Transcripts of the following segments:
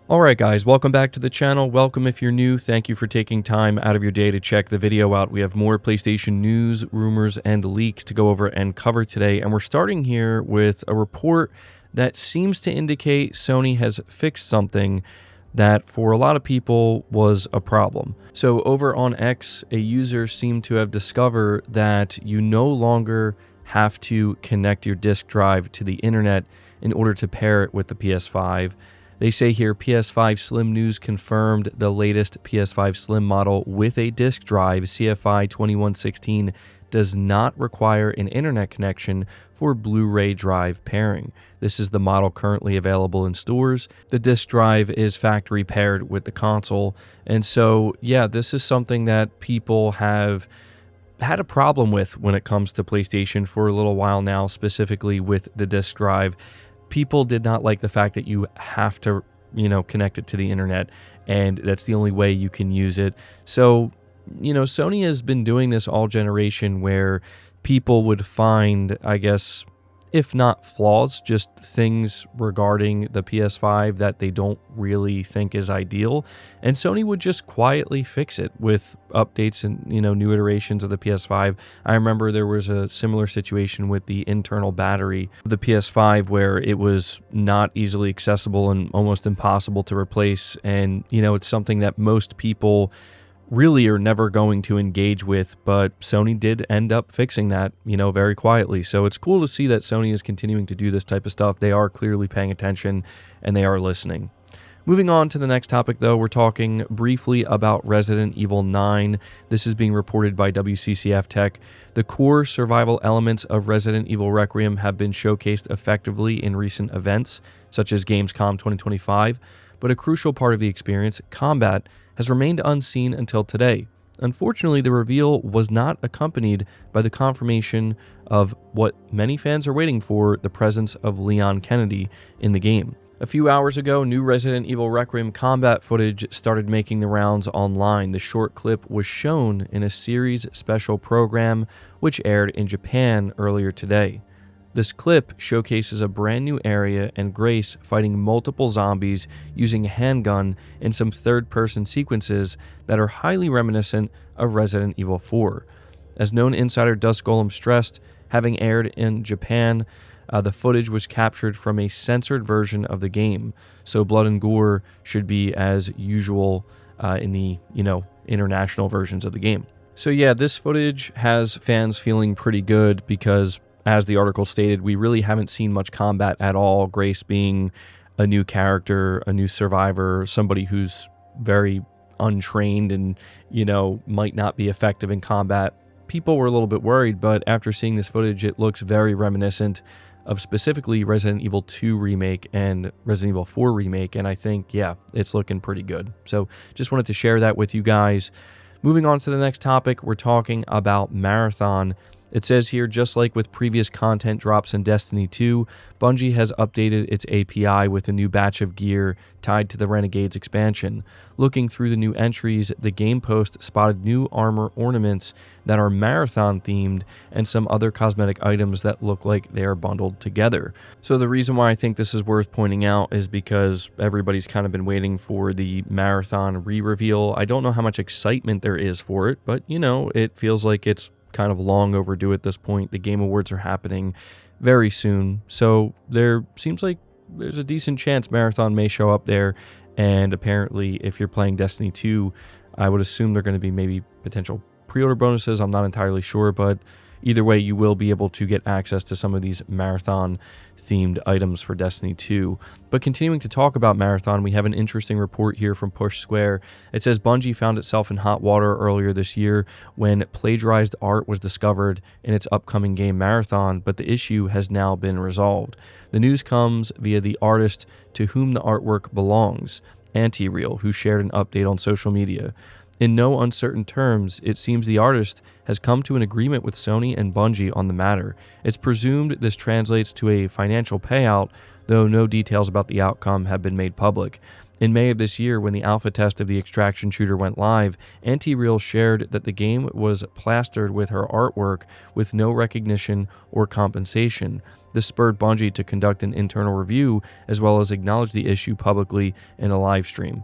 Alright guys, welcome back to the channel. Welcome if you're new. Thank you for taking time out of your day to check the video out. We have more PlayStation news, rumors, and leaks to go over and cover today. And we're starting here with a report that seems to indicate Sony has fixed something that for a lot of people was a problem. So over on X, a user seemed to have discovered that you no longer have to connect your disk drive to the internet in order to pair it with the PS5. They say here, PS5 Slim News confirmed the latest PS5 Slim model with a disk drive, CFI 2116, does not require an internet connection for Blu-ray drive pairing. This is the model currently available in stores. The disk drive is factory paired with the console. And so, yeah, this is something that people have had a problem with when it comes to PlayStation for a little while now, specifically with the disk drive. People did not like the fact that you have to, connect it to the internet, and that's the only way you can use it. So, Sony has been doing this all generation where people would find, I guess, if not flaws, just things regarding the PS5 that they don't really think is ideal. And Sony would just quietly fix it with updates and, new iterations of the PS5. I remember there was a similar situation with the internal battery of the PS5 where it was not easily accessible and almost impossible to replace. And, it's something that most people really are never going to engage with, but Sony did end up fixing that, very quietly. So it's cool to see that Sony is continuing to do this type of stuff. They are clearly paying attention and they are listening. Moving on to the next topic, though, we're talking briefly about Resident Evil 9. This is being reported by WCCF Tech. The core survival elements of Resident Evil Requiem have been showcased effectively in recent events, such as Gamescom 2025, but a crucial part of the experience, combat, has remained unseen until today. Unfortunately, the reveal was not accompanied by the confirmation of what many fans are waiting for, the presence of Leon Kennedy in the game. A few hours ago, new Resident Evil Requiem combat footage started making the rounds online. The short clip was shown in a series special program which aired in Japan earlier today. This clip showcases a brand new area and Grace fighting multiple zombies using a handgun in some third-person sequences that are highly reminiscent of Resident Evil 4. As known insider Dust Golem stressed, having aired in Japan, the footage was captured from a censored version of the game, so blood and gore should be as usual in the, international versions of the game. So yeah, this footage has fans feeling pretty good because, as the article stated, we really haven't seen much combat at all. Grace being a new character, a new survivor, somebody who's very untrained and, might not be effective in combat. People were a little bit worried, but after seeing this footage, it looks very reminiscent of specifically Resident Evil 2 Remake and Resident Evil 4 Remake, and I think, yeah, it's looking pretty good. So just wanted to share that with you guys. Moving on to the next topic, we're talking about Marathon. It says here, just like with previous content drops in Destiny 2, Bungie has updated its API with a new batch of gear tied to the Renegades expansion. Looking through the new entries, the game post spotted new armor ornaments that are Marathon themed and some other cosmetic items that look like they are bundled together. So the reason why I think this is worth pointing out is because everybody's kind of been waiting for the Marathon re-reveal. I don't know how much excitement there is for it, but it feels like it's kind of long overdue at this point. The Game Awards are happening very soon, so there seems like there's a decent chance Marathon may show up there. And apparently, if you're playing Destiny 2, I would assume they're going to be maybe potential pre-order bonuses. I'm not entirely sure, but either way, you will be able to get access to some of these Marathon themed items for Destiny 2. But continuing to talk about Marathon, we have an interesting report here from Push Square. It says Bungie found itself in hot water earlier this year when plagiarized art was discovered in its upcoming game Marathon, but the issue has now been resolved. The news comes via the artist to whom the artwork belongs, Anti-Real, who shared an update on social media. In no uncertain terms, it seems the artist has come to an agreement with Sony and Bungie on the matter. It's presumed this translates to a financial payout, though no details about the outcome have been made public. In May of this year, when the alpha test of the extraction shooter went live, Anti-Real shared that the game was plastered with her artwork with no recognition or compensation. This spurred Bungie to conduct an internal review as well as acknowledge the issue publicly in a live stream.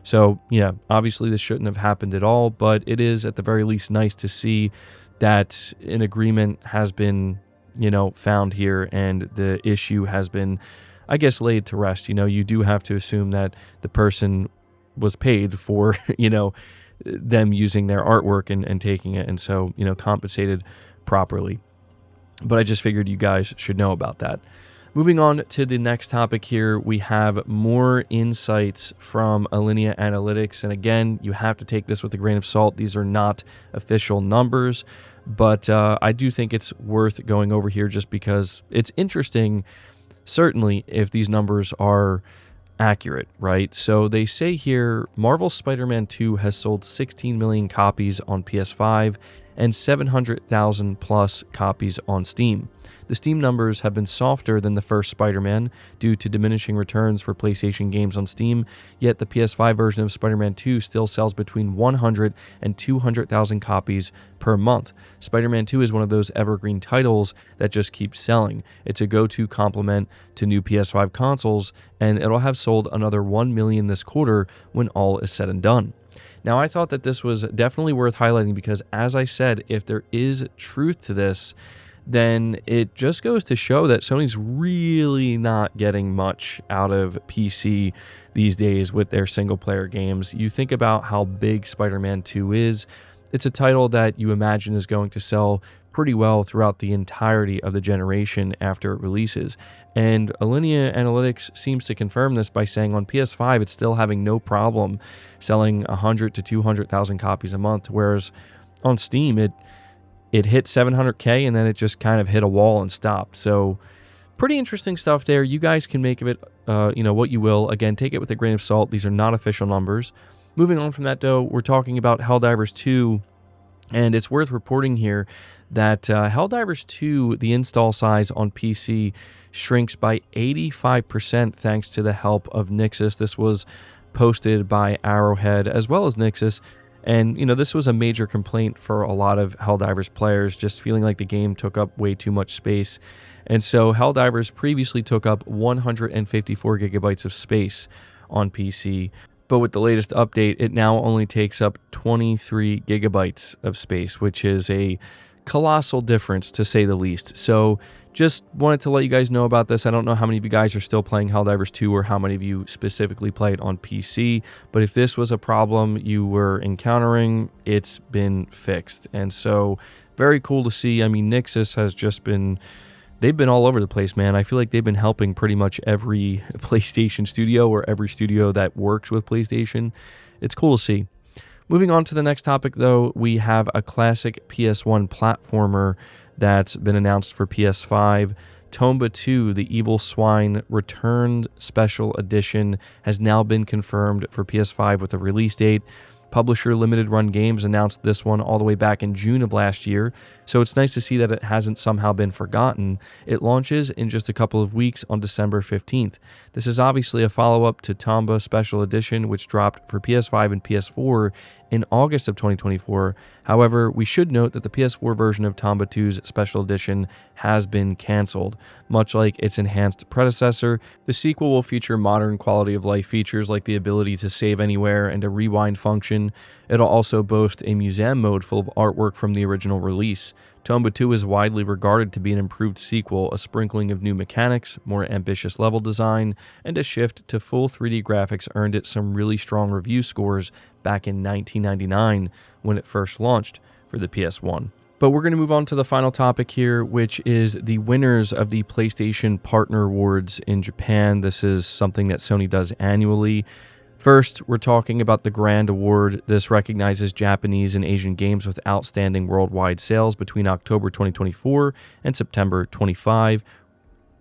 So yeah, obviously this shouldn't have happened at all, but it is at the very least nice to see that an agreement has been, found here and the issue has been, I guess, laid to rest. You do have to assume that the person was paid for, them using their artwork and taking it, and so, compensated properly. But I just figured you guys should know about that. Moving on to the next topic here, we have more insights from Alinea Analytics. And again, you have to take this with a grain of salt. These are not official numbers, but I do think it's worth going over here just because it's interesting, certainly, if these numbers are accurate, right? So they say here, Marvel's Spider-Man 2 has sold 16 million copies on PS5 and 700,000 plus copies on Steam. The Steam numbers have been softer than the first Spider-Man due to diminishing returns for PlayStation games on Steam, yet the PS5 version of Spider-Man 2 still sells between 100 and 200,000 copies per month. Spider-Man 2 is one of those evergreen titles that just keeps selling. It's a go-to complement to new PS5 consoles, and it'll have sold another 1 million this quarter when all is said and done. Now, I thought that this was definitely worth highlighting because, as I said, if there is truth to this, then it just goes to show that Sony's really not getting much out of PC these days with their single-player games. You think about how big Spider-Man 2 is. It's a title that you imagine is going to sell pretty well throughout the entirety of the generation after it releases. And Alinea Analytics seems to confirm this by saying on PS5 it's still having no problem selling 100 to 200,000 copies a month, whereas on Steam it hit 700K and then it just kind of hit a wall and stopped. So pretty interesting stuff there. You guys can make of it, what you will. Again, take it with a grain of salt. These are not official numbers. Moving on from that, though, we're talking about Helldivers 2, and it's worth reporting here that Helldivers 2, the install size on PC shrinks by 85% thanks to the help of Nixxes. This was posted by Arrowhead as well as Nixxes. And, this was a major complaint for a lot of Helldivers players, just feeling like the game took up way too much space. And so Helldivers previously took up 154 gigabytes of space on PC, but with the latest update, it now only takes up 23 gigabytes of space, which is a colossal difference, to say the least. So just wanted to let you guys know about this. I don't know how many of you guys are still playing Helldivers 2 or how many of you specifically play it on PC, but if this was a problem you were encountering, it's been fixed. And so very cool to see. I mean, Nixxes has just been, they've been all over the place, man. I feel like they've been helping pretty much every PlayStation studio or every studio that works with PlayStation. It's cool to see. Moving on to the next topic, though, we have a classic PS1 platformer that's been announced for PS5. Tomba 2, the Evil Swine Returned Special Edition, has now been confirmed for PS5 with a release date. Publisher Limited Run Games announced this one all the way back in June of last year, so it's nice to see that it hasn't somehow been forgotten. It launches in just a couple of weeks on December 15th. This is obviously a follow-up to Tomba Special Edition, which dropped for PS5 and PS4 in August of 2024. However, we should note that the PS4 version of Tomba 2's Special Edition has been canceled. Much like its enhanced predecessor, the sequel will feature modern quality of life features like the ability to save anywhere and a rewind function. It'll also boast a museum mode full of artwork from the original release. Tomba 2 is widely regarded to be an improved sequel, a sprinkling of new mechanics, more ambitious level design, and a shift to full 3D graphics earned it some really strong review scores back in 1999 when it first launched for the PS1. But we're going to move on to the final topic here, which is the winners of the PlayStation Partner Awards in Japan. This is something that Sony does annually. First, we're talking about the Grand Award. This recognizes Japanese and Asian games with outstanding worldwide sales between October 2024 and September 25.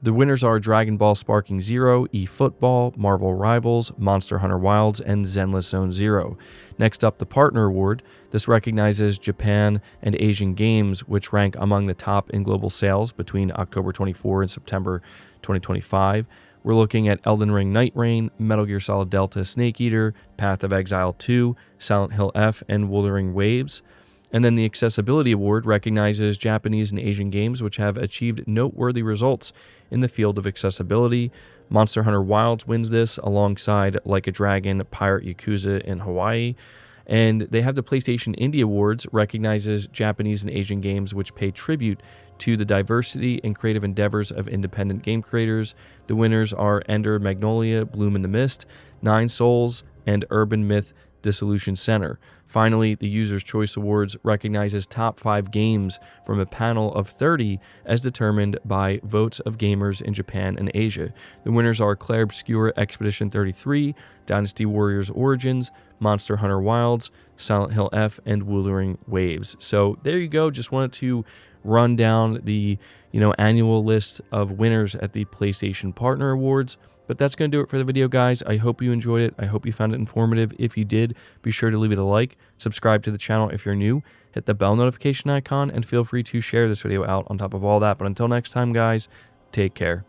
The winners are Dragon Ball Sparking Zero, eFootball, Marvel Rivals, Monster Hunter Wilds, and Zenless Zone Zero. Next up, the Partner Award. This recognizes Japan and Asian games, which rank among the top in global sales between October 24 and September 2025. We're looking at Elden Ring Night Rain, Metal Gear Solid Delta Snake Eater, Path of Exile 2, Silent Hill F, and Wuthering Waves. And then the Accessibility Award recognizes Japanese and Asian games which have achieved noteworthy results in the field of accessibility. Monster Hunter Wilds wins this alongside Like a Dragon, Pirate Yakuza in Hawaii. And they have the PlayStation Indie Awards, recognizes Japanese and Asian games which pay tribute to the diversity and creative endeavors of independent game creators. The winners are Ender Magnolia, Bloom in the Mist, Nine Souls, and Urban Myth Dissolution Center. Finally, the User's Choice Awards recognizes top 5 games from a panel of 30 as determined by votes of gamers in Japan and Asia. The winners are Clair Obscur Expedition 33, Dynasty Warriors Origins, Monster Hunter Wilds, Silent Hill F, and Wuthering Waves. So there you go. Just wanted to run down the annual list of winners at the PlayStation Partner Awards. But that's going to do it for the video, guys. I hope you enjoyed it. I hope you found it informative. If you did, be sure to leave it a like, subscribe to the channel if you're new, hit the bell notification icon, and feel free to share this video out on top of all that. But until next time, guys, take care.